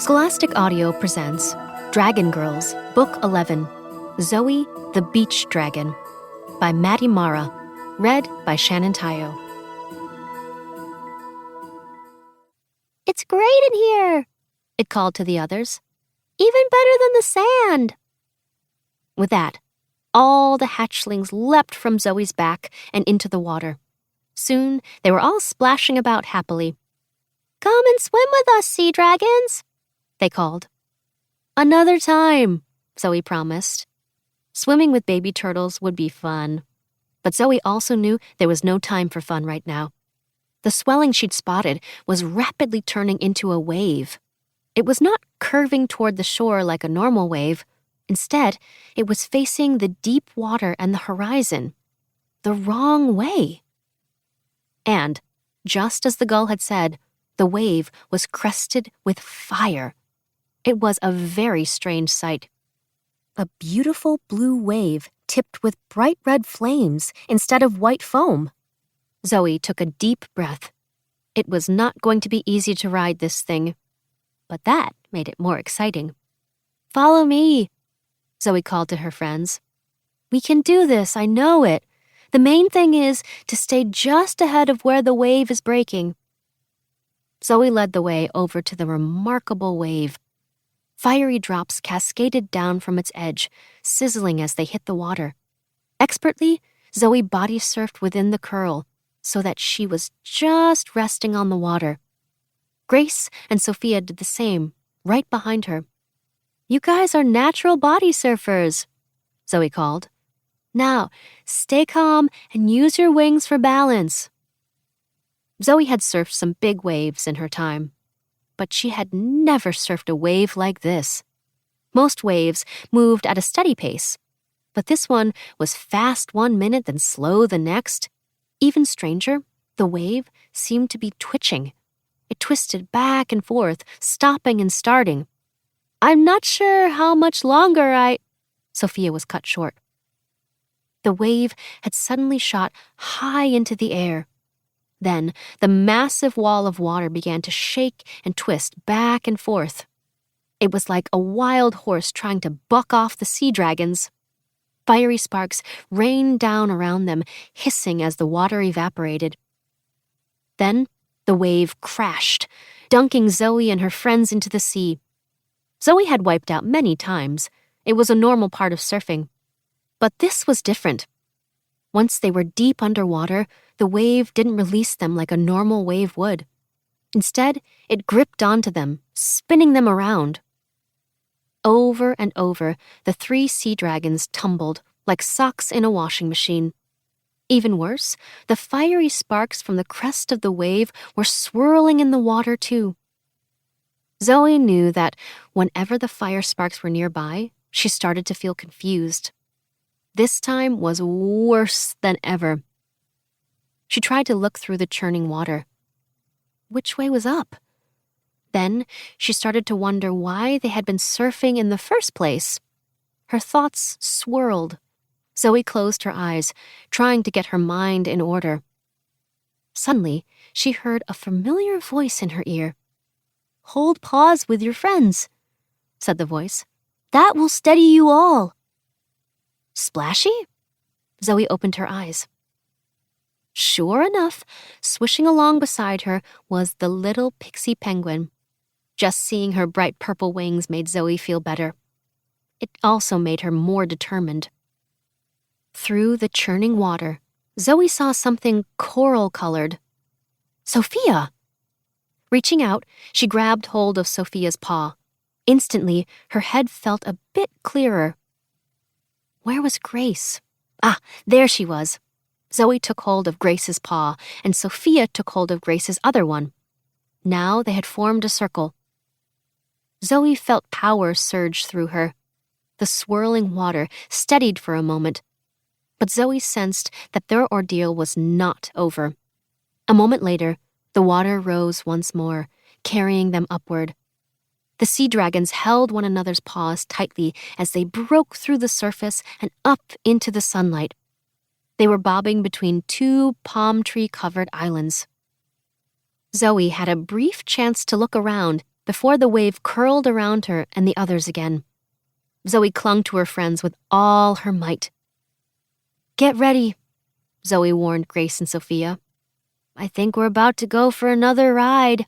Scholastic Audio presents Dragon Girls, Book 11, Zoe, the Beach Dragon, by Maddy Mara, read by Shannon Tyo. "It's great in here," it called to the others. "Even better than the sand." With that, all the hatchlings leapt from Zoe's back and into the water. Soon, they were all splashing about happily. "Come and swim with us, sea dragons," they called. "Another time," Zoe promised. Swimming with baby turtles would be fun. But Zoe also knew there was no time for fun right now. The swelling she'd spotted was rapidly turning into a wave. It was not curving toward the shore like a normal wave. Instead, it was facing the deep water and the horizon. The wrong way. And, just as the gull had said, the wave was crested with fire. It was a very strange sight. A beautiful blue wave tipped with bright red flames instead of white foam. Zoe took a deep breath. It was not going to be easy to ride this thing, but that made it more exciting. "Follow me," Zoe called to her friends. "We can do this, I know it. The main thing is to stay just ahead of where the wave is breaking." Zoe led the way over to the remarkable wave. Fiery drops cascaded down from its edge, sizzling as they hit the water. Expertly, Zoe body surfed within the curl, so that she was just resting on the water. Grace and Sophia did the same, right behind her. "You guys are natural body surfers," Zoe called. "Now, stay calm and use your wings for balance." Zoe had surfed some big waves in her time, but she had never surfed a wave like this. Most waves moved at a steady pace, but this one was fast 1 minute then slow the next. Even stranger, the wave seemed to be twitching. It twisted back and forth, stopping and starting. "I'm not sure how much longer Sophia was cut short. The wave had suddenly shot high into the air. Then the massive wall of water began to shake and twist back and forth. It was like a wild horse trying to buck off the sea dragons. Fiery sparks rained down around them, hissing as the water evaporated. Then the wave crashed, dunking Zoe and her friends into the sea. Zoe had wiped out many times. It was a normal part of surfing. But this was different. Once they were deep underwater, the wave didn't release them like a normal wave would. Instead, it gripped onto them, spinning them around. Over and over, the 3 sea dragons tumbled like socks in a washing machine. Even worse, the fiery sparks from the crest of the wave were swirling in the water too. Zoe knew that whenever the fire sparks were nearby, she started to feel confused. This time was worse than ever. She tried to look through the churning water. Which way was up? Then she started to wonder why they had been surfing in the first place. Her thoughts swirled. Zoe closed her eyes, trying to get her mind in order. Suddenly, she heard a familiar voice in her ear. "Hold pause with your friends," said the voice. "That will steady you all." Splashy? Zoe opened her eyes. Sure enough, swishing along beside her was the little pixie penguin. Just seeing her bright purple wings made Zoe feel better. It also made her more determined. Through the churning water, Zoe saw something coral-colored. Sophia! Reaching out, she grabbed hold of Sophia's paw. Instantly, her head felt a bit clearer. Where was Grace? There she was. Zoe took hold of Grace's paw, and Sophia took hold of Grace's other one. Now they had formed a circle. Zoe felt power surge through her. The swirling water steadied for a moment, but Zoe sensed that their ordeal was not over. A moment later, the water rose once more, carrying them upward. The sea dragons held one another's paws tightly as they broke through the surface and up into the sunlight. They were bobbing between 2 palm tree-covered islands. Zoe had a brief chance to look around, before the wave curled around her and the others again. Zoe clung to her friends with all her might. "Get ready," Zoe warned Grace and Sophia. "I think we're about to go for another ride."